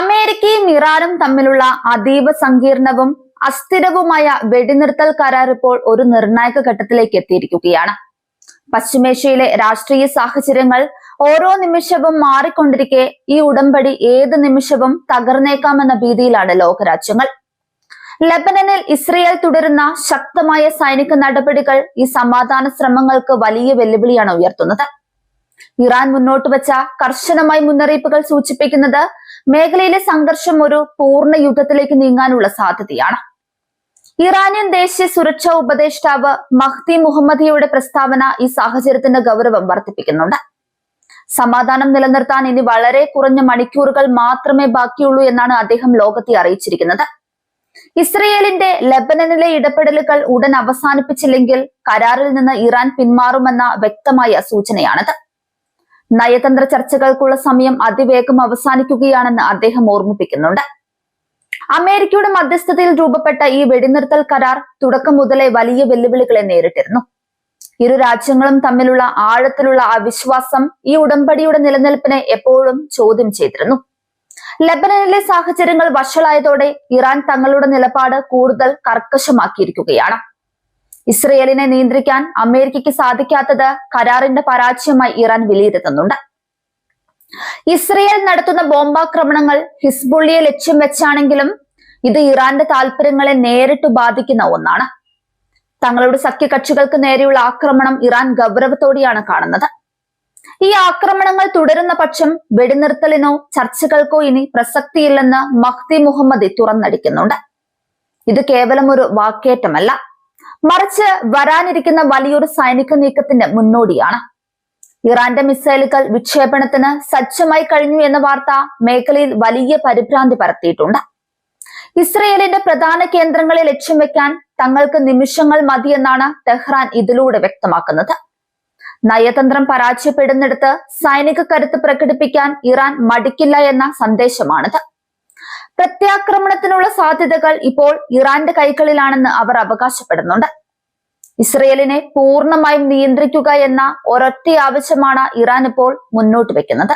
അമേരിക്കയും ഇറാനും തമ്മിലുള്ള അതീവ സങ്കീർണവും അസ്ഥിരവുമായ വെടിനിർത്തൽ കരാർ ഇപ്പോൾ ഒരു നിർണായക ഘട്ടത്തിലേക്ക് എത്തിയിരിക്കുകയാണ്. പശ്ചിമേഷ്യയിലെ രാഷ്ട്രീയ സാഹചര്യങ്ങൾ ഓരോ നിമിഷവും മാറിക്കൊണ്ടിരിക്കെ ഈ ഉടമ്പടി ഏത് നിമിഷവും തകർന്നേക്കാമെന്ന ഭീതിയിലാണ് ലോകരാജ്യങ്ങൾ. ലെബനനിൽ ഇസ്രയേൽ തുടരുന്ന ശക്തമായ സൈനിക നടപടികൾ ഈ സമാധാന ശ്രമങ്ങൾക്ക് വലിയ വെല്ലുവിളിയാണ് ഉയർത്തുന്നത്. ഇറാൻ മുന്നോട്ട് വെച്ച കർശനമായ മുന്നറിയിപ്പുകൾ സൂചിപ്പിക്കുന്നത് മേഖലയിലെ സംഘർഷം ഒരു പൂർണ്ണ യുദ്ധത്തിലേക്ക് നീങ്ങാനുള്ള സാധ്യതയാണ്. ഇറാനിയൻ ദേശീയ സുരക്ഷാ ഉപദേഷ്ടാവ് മഹ്ദി മുഹമ്മദിയുടെ പ്രസ്താവന ഈ സാഹചര്യത്തിന്റെ ഗൗരവം വർദ്ധിപ്പിക്കുന്നുണ്ട്. സമാധാനം നിലനിർത്താൻ ഇനി വളരെ കുറഞ്ഞ മണിക്കൂറുകൾ മാത്രമേ ബാക്കിയുള്ളൂ എന്നാണ് അദ്ദേഹം ലോകത്തെ അറിയിച്ചിരിക്കുന്നത്. ഇസ്രയേലിന്റെ ലെബനനിലെ ഇടപെടലുകൾ ഉടൻ അവസാനിപ്പിച്ചില്ലെങ്കിൽ കരാറിൽ നിന്ന് ഇറാൻ പിന്മാറുമെന്ന വ്യക്തമായ സൂചനയാണത്. നയതന്ത്ര ചർച്ചകൾക്കുള്ള സമയം അതിവേഗം അവസാനിക്കുകയാണെന്ന് അദ്ദേഹം ഓർമ്മിപ്പിക്കുന്നുണ്ട്. അമേരിക്കയുടെ മധ്യസ്ഥതയിൽ രൂപപ്പെട്ട ഈ വെടിനിർത്തൽ കരാർ തുടക്കം മുതലേ വലിയ വെല്ലുവിളികളെ നേരിട്ടിരുന്നു. ഇരു രാജ്യങ്ങളും തമ്മിലുള്ള ആഴത്തിലുള്ള അവിശ്വാസം ഈ ഉടമ്പടിയുടെ നിലനിൽപ്പിനെ എപ്പോഴും ചോദ്യം ചെയ്തിരുന്നു. ലെബനനിലെ സാഹചര്യങ്ങൾ വഷളായതോടെ ഇറാൻ തങ്ങളുടെ നിലപാട് കൂടുതൽ കർക്കശമാക്കിയിരിക്കുകയാണ്. ഇസ്രയേലിനെ നിയന്ത്രിക്കാൻ അമേരിക്കയ്ക്ക് സാധിക്കാത്തത് കരാറിന്റെ പരാജയമായി ഇറാൻ വിലയിരുത്തുന്നുണ്ട്. ഇസ്രയേൽ നടത്തുന്ന ബോംബാക്രമണങ്ങൾ ഹിസ്ബുള്ളിയെ ലക്ഷ്യം വെച്ചാണെങ്കിലും ഇത് ഇറാന്റെ താൽപര്യങ്ങളെ നേരിട്ട് ബാധിക്കുന്ന ഒന്നാണ്. തങ്ങളുടെ സഖ്യകക്ഷികൾക്ക് നേരെയുള്ള ആക്രമണം ഇറാൻ ഗൗരവത്തോടെയാണ് കാണുന്നത്. ഈ ആക്രമണങ്ങൾ തുടരുന്ന പക്ഷം വെടിനിർത്തലിനോ ചർച്ചകൾക്കോ ഇനി പ്രസക്തിയില്ലെന്ന് മഹ്ദി മുഹമ്മദി തുറന്നടിക്കുന്നുണ്ട്. ഇത് കേവലം ഒരു വാക്കേറ്റമല്ല, മറിച്ച് വരാനിരിക്കുന്ന വലിയൊരു സൈനിക നീക്കത്തിന്റെ മുന്നോടിയാണ്. ഇറാന്റെ മിസൈലുകൾ വിക്ഷേപണത്തിന് സജ്ജമായി കഴിഞ്ഞു എന്ന വാർത്ത മേഖലയിൽ വലിയ പരിഭ്രാന്തി പരത്തിയിട്ടുണ്ട്. ഇസ്രയേലിന്റെ പ്രധാന കേന്ദ്രങ്ങളെ ലക്ഷ്യം വെക്കാൻ തങ്ങൾക്ക് നിമിഷങ്ങൾ മതിയെന്നാണ് ടെഹ്റാൻ ഇതിലൂടെ വ്യക്തമാക്കുന്നത്. നയതന്ത്രം പരാജയപ്പെടുന്നിടത്ത് സൈനിക കരുത്ത് പ്രകടിപ്പിക്കാൻ ഇറാൻ മടിക്കില്ല എന്ന സന്ദേശമാണിത്. പ്രത്യാക്രമണത്തിനുള്ള സാധ്യതകൾ ഇപ്പോൾ ഇറാന്റെ കൈകളിലാണെന്ന് അവർ അവകാശപ്പെടുന്നുണ്ട്. ഇസ്രയേലിനെ പൂർണ്ണമായും നിയന്ത്രിക്കുക എന്ന ഒരൊറ്റ ആവശ്യമാണ് ഇറാൻ ഇപ്പോൾ മുന്നോട്ട് വെക്കുന്നത്.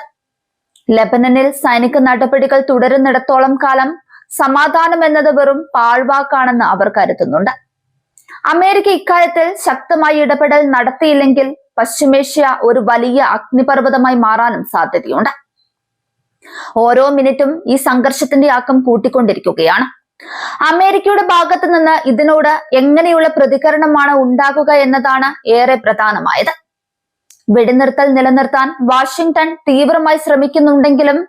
ലെബനനിൽ സൈനിക നടപടികൾ തുടരുന്നിടത്തോളം കാലം സമാധാനം എന്നത് വെറും പാഴ്വാക്കാണെന്ന് അവർ കരുതുന്നുണ്ട്. അമേരിക്ക ഇക്കാര്യത്തിൽ ശക്തമായ ഇടപെടൽ നടത്തിയില്ലെങ്കിൽ പശ്ചിമേഷ്യ ഒരു വലിയ അഗ്നിപർവ്വതമായി മാറാനും സാധ്യതയുണ്ട്. ഓരോ മിനിറ്റും ഈ സംഘർഷത്തിന്റെ ആക്കം കൂട്ടിക്കൊണ്ടിരിക്കുകയാണ്. അമേരിക്കയുടെ ഭാഗത്ത് നിന്ന് ഇതിനോട് എങ്ങനെയുള്ള പ്രതികരണമാണ് ഉണ്ടാകുക എന്നതാണ് ഏറെ പ്രധാനമായത്. വെടിനിർത്തൽ നിലനിർത്താൻ വാഷിംഗ്ടൺ തീവ്രമായി ശ്രമിക്കുന്നുണ്ടെങ്കിലും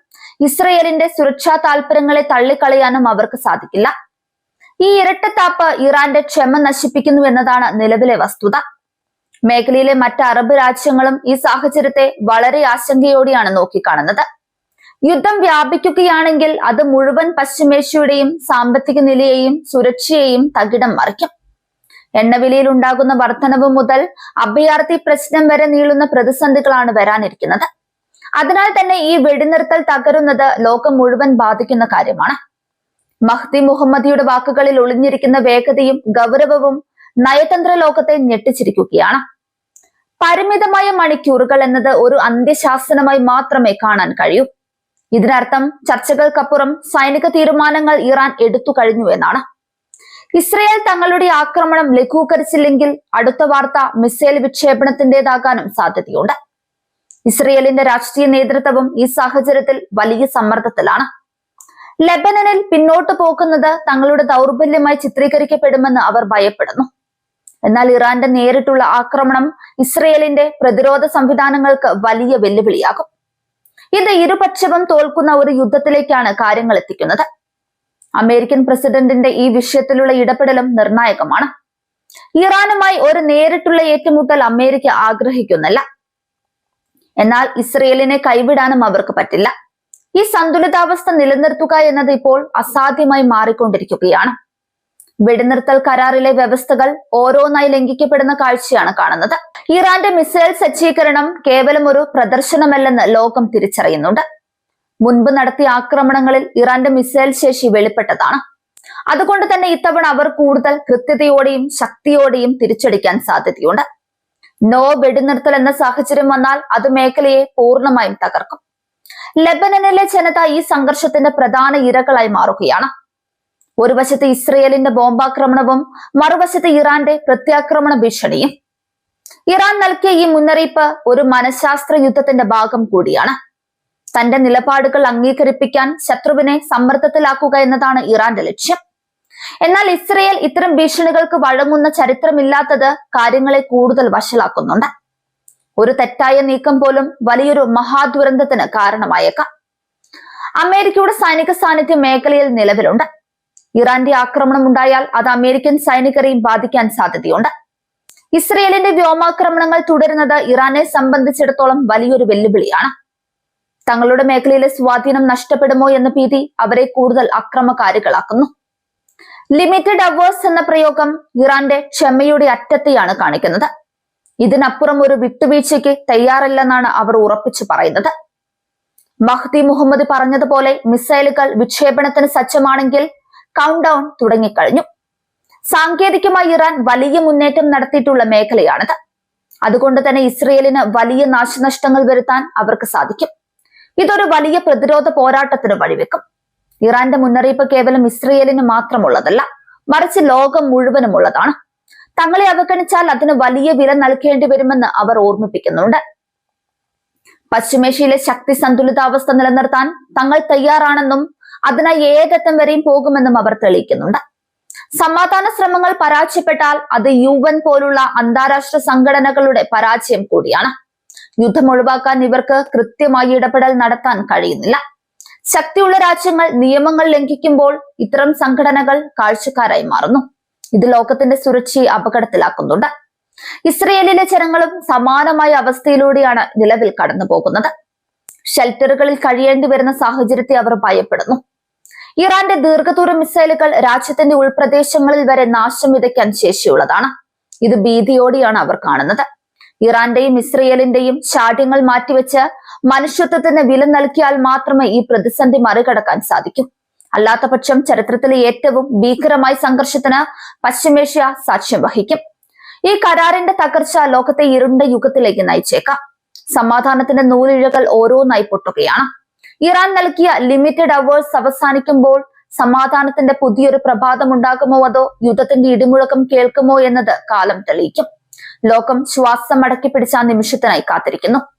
ഇസ്രയേലിന്റെ സുരക്ഷാ താൽപര്യങ്ങളെ തള്ളിക്കളയാനും അവർക്ക് സാധിക്കില്ല. ഈ ഇരട്ടത്താപ്പ് ഇറാന്റെ ക്ഷമ നശിപ്പിക്കുന്നു എന്നതാണ് നിലവിലെ വസ്തുത. മേഖലയിലെ മറ്റ് അറബ് രാജ്യങ്ങളും ഈ സാഹചര്യത്തെ വളരെ ആശങ്കയോടെയാണ് നോക്കിക്കാണുന്നത്. യുദ്ധം വ്യാപിക്കുകയാണെങ്കിൽ അത് മുഴുവൻ പശ്ചിമേഷ്യയുടെയും സാമ്പത്തിക നിലയെയും സുരക്ഷയെയും തകിടം മറിക്കും. എണ്ണവിലയിൽ ഉണ്ടാകുന്ന വർധനവ് മുതൽ അഭയാർത്ഥി പ്രശ്നം വരെ നീളുന്ന പ്രതിസന്ധികളാണ് വരാനിരിക്കുന്നത്. അതിനാൽ തന്നെ ഈ വെടിനിർത്തൽ തകരുന്നത് ലോകം മുഴുവൻ ബാധിക്കുന്ന കാര്യമാണ്. മഹ്ദി മുഹമ്മദിയുടെ വാക്കുകളിൽ ഒളിഞ്ഞിരിക്കുന്ന വേഗതയും ഗൗരവവും നയതന്ത്ര ലോകത്തെ ഞെട്ടിച്ചിരിക്കുകയാണ്. പരിമിതമായ മണിക്കൂറുകൾ എന്നത് ഒരു അന്ത്യശാസനമായി മാത്രമേ കാണാൻ കഴിയൂ. ഇതിനർത്ഥം ചർച്ചകൾക്കപ്പുറം സൈനിക തീരുമാനങ്ങൾ ഇറാൻ എടുത്തു കഴിഞ്ഞു എന്നാണ്. ഇസ്രയേൽ തങ്ങളുടെ ആക്രമണം ലഘൂകരിച്ചില്ലെങ്കിൽ അടുത്ത വാർത്ത മിസൈൽ വിക്ഷേപണത്തിന്റേതാകാനും സാധ്യതയുണ്ട്. ഇസ്രയേലിന്റെ രാഷ്ട്രീയ നേതൃത്വവും ഈ സാഹചര്യത്തിൽ വലിയ സമ്മർദ്ദത്തിലാണ്. ലെബനനിൽ പിന്നോട്ട് പോകുന്നത് തങ്ങളുടെ ദൗർബല്യമായി ചിത്രീകരിക്കപ്പെടുമെന്ന് അവർ ഭയപ്പെടുന്നു. എന്നാൽ ഇറാന്റെ നേരിട്ടുള്ള ആക്രമണം ഇസ്രയേലിന്റെ പ്രതിരോധ സംവിധാനങ്ങൾക്ക് വലിയ വെല്ലുവിളിയാകും. ഇത് ഇരുപക്ഷവും തോൽക്കുന്ന ഒരു യുദ്ധത്തിലേക്കാണ് കാര്യങ്ങൾ എത്തിക്കുന്നത്. അമേരിക്കൻ പ്രസിഡന്റിന്റെ ഈ വിഷയത്തിലുള്ള ഇടപെടലും നിർണായകമാണ്. ഇറാനുമായി ഒരു നേരിട്ടുള്ള ഏറ്റുമുട്ടൽ അമേരിക്ക ആഗ്രഹിക്കുന്നില്ല. എന്നാൽ ഇസ്രയേലിനെ കൈവിടാനും അവർക്ക് പറ്റില്ല. ഈ സന്തുലിതാവസ്ഥ നിലനിർത്തുക എന്നത് ഇപ്പോൾ അസാധ്യമായി മാറിക്കൊണ്ടിരിക്കുകയാണ്. വെടിനിർത്തൽ കരാറിലെ വ്യവസ്ഥകൾ ഓരോന്നായി ലംഘിക്കപ്പെടുന്ന കാഴ്ചയാണ് കാണുന്നത്. ഇറാന്റെ മിസൈൽ സജ്ജീകരണം കേവലം ഒരു പ്രദർശനമല്ലെന്ന് ലോകം തിരിച്ചറിയുന്നുണ്ട്. മുൻപ് നടത്തിയ ആക്രമണങ്ങളിൽ ഇറാന്റെ മിസൈൽ ശേഷി വെളിപ്പെട്ടതാണ്. അതുകൊണ്ട് തന്നെ ഇത്തവണ അവർ കൂടുതൽ കൃത്യതയോടെയും ശക്തിയോടെയും തിരിച്ചടിക്കാൻ സാധ്യതയുണ്ട്. നോ വെടിനിർത്തൽ എന്ന സാഹചര്യം വന്നാൽ അത് മേഖലയെ പൂർണ്ണമായും തകർക്കും. ലെബനനിലെ ജനത ഈ സംഘർഷത്തിന്റെ പ്രധാന ഇരകളായി മാറുകയാണ്. ഒരു വശത്ത് ഇസ്രയേലിന്റെ ബോംബാക്രമണവും മറുവശത്ത് ഇറാന്റെ പ്രത്യാക്രമണ ഭീഷണിയും. ഇറാൻ നൽകിയ ഈ മുന്നറിയിപ്പ് ഒരു മനഃശാസ്ത്ര യുദ്ധത്തിന്റെ ഭാഗം കൂടിയാണ്. തന്റെ നിലപാടുകൾ അംഗീകരിപ്പിക്കാൻ ശത്രുവിനെ സമ്മർദ്ദത്തിലാക്കുക എന്നതാണ് ഇറാന്റെ ലക്ഷ്യം. എന്നാൽ ഇസ്രയേൽ ഇത്തരം ഭീഷണികൾക്ക് വഴങ്ങുന്ന ചരിത്രമില്ലാത്തത് കാര്യങ്ങളെ കൂടുതൽ വഷളാക്കുന്നുണ്ട്. ഒരു തെറ്റായ നീക്കം പോലും വലിയൊരു മഹാദുരന്തത്തിന് കാരണമായേക്കാം. അമേരിക്കയുടെ സൈനിക സാന്നിധ്യം മേഖലയിൽ നിലവിലുണ്ട്. ഇറാന്റെ ആക്രമണം ഉണ്ടായാൽ അത് അമേരിക്കൻ സൈനികരെയും ബാധിക്കാൻ സാധ്യതയുണ്ട്. ഇസ്രയേലിന്റെ വ്യോമാക്രമണങ്ങൾ തുടരുന്നത് ഇറാനെ സംബന്ധിച്ചിടത്തോളം വലിയൊരു വെല്ലുവിളിയാണ്. തങ്ങളുടെ മേഖലയിലെ സ്വാധീനം നഷ്ടപ്പെടുമോ എന്ന ഭീതി അവരെ കൂടുതൽ അക്രമകാരികളാക്കുന്നു. ലിമിറ്റഡ് അവേഴ്സ് എന്ന പ്രയോഗം ഇറാന്റെ ക്ഷമയുടെ അറ്റത്തെയാണ് കാണിക്കുന്നത്. ഇതിനപ്പുറം ഒരു വിട്ടുവീഴ്ചയ്ക്ക് തയ്യാറല്ലെന്നാണ് അവർ ഉറപ്പിച്ചു പറയുന്നത്. മഹ്ദി മുഹമ്മദ് പറഞ്ഞതുപോലെ മിസൈലുകൾ വിക്ഷേപണത്തിന് സജ്ജമാണെങ്കിൽ കൗണ്ട് ഡൗൺ തുടങ്ങിക്കഴിഞ്ഞു. സാങ്കേതികമായി ഇറാൻ വലിയ മുന്നേറ്റം നടത്തിയിട്ടുള്ള മേഖലയാണിത്. അതുകൊണ്ട് തന്നെ ഇസ്രയേലിന് വലിയ നാശനഷ്ടങ്ങൾ വരുത്താൻ അവർക്ക് സാധിക്കും. ഇതൊരു വലിയ പ്രതിരോധ പോരാട്ടത്തിന് വഴിവെക്കും. ഇറാന്റെ മുന്നറിയിപ്പ് കേവലം ഇസ്രയേലിന് മാത്രമുള്ളതല്ല, മറിച്ച് ലോകം മുഴുവനുമുള്ളതാണ്. തങ്ങളെ അവഗണിച്ചാൽ അതിന് വലിയ വില നൽകേണ്ടി വരുമെന്ന് അവർ ഓർമ്മിപ്പിക്കുന്നുണ്ട്. പശ്ചിമേഷ്യയിലെ ശക്തി സന്തുലിതാവസ്ഥ നിലനിർത്താൻ തങ്ങൾ തയ്യാറാണെന്നും അതിനായി ഏതറ്റം വരെയും പോകുമെന്നും അവർ തെളിയിക്കുന്നുണ്ട്. സമാധാന ശ്രമങ്ങൾ പരാജയപ്പെട്ടാൽ അത് UN പോലുള്ള അന്താരാഷ്ട്ര സംഘടനകളുടെ പരാജയം കൂടിയാണ്. യുദ്ധം ഒഴിവാക്കാൻ ഇവർക്ക് കൃത്യമായി ഇടപെടൽ നടത്താൻ കഴിയുന്നില്ല. ശക്തിയുള്ള രാജ്യങ്ങൾ നിയമങ്ങൾ ലംഘിക്കുമ്പോൾ ഇത്തരം സംഘടനകൾ കാഴ്ചക്കാരായി മാറുന്നു. ഇത് ലോകത്തിന്റെ സുരക്ഷയെ അപകടത്തിലാക്കുന്നുണ്ട്. ഇസ്രയേലിലെ ജനങ്ങളും സമാനമായ അവസ്ഥയിലൂടെയാണ് നിലവിൽ കടന്നു പോകുന്നത്. ഷെൽട്ടറുകളിൽ കഴിയേണ്ടി വരുന്ന സാഹചര്യത്തെ അവർ ഭയപ്പെടുന്നു. ഇറാന്റെ ദീർഘദൂര മിസൈലുകൾ രാജ്യത്തിന്റെ ഉൾപ്രദേശങ്ങളിൽ വരെ നാശം വിതയ്ക്കാൻ ശേഷിയുള്ളതാണ്. ഇത് ഭീതിയോടെയാണ് അവർ കാണുന്നത്. ഇറാന്റെയും ഇസ്രയേലിന്റെയും ശാഠ്യങ്ങൾ മാറ്റിവെച്ച് മനുഷ്യത്വത്തിന് വില നൽകിയാൽ മാത്രമേ ഈ പ്രതിസന്ധി മറികടക്കാൻ സാധിക്കൂ. അല്ലാത്ത പക്ഷം ചരിത്രത്തിലെ ഏറ്റവും ഭീകരമായ സംഘർഷത്തിന് പശ്ചിമേഷ്യ സാക്ഷ്യം വഹിക്കും. ഈ കരാറിന്റെ തകർച്ച ലോകത്തെ ഇരുണ്ട യുഗത്തിലേക്ക് നയിച്ചേക്കാം. സമാധാനത്തിന്റെ നൂലിഴകൾ ഓരോന്നായി പൊട്ടുകയാണ്. ഇറാൻ നൽകിയ ലിമിറ്റഡ് അവേഴ്സ് അവസാനിക്കുമ്പോൾ സമാധാനത്തിന്റെ പുതിയൊരു പ്രഭാതം ഉണ്ടാകുമോ അതോ യുദ്ധത്തിന്റെ ഇടിമുഴക്കം കേൾക്കുമോ എന്നത് കാലം തെളിയിക്കും. ലോകം ശ്വാസം അടക്കി പിടിച്ച ആ നിമിഷത്തിനായി കാത്തിരിക്കുന്നു.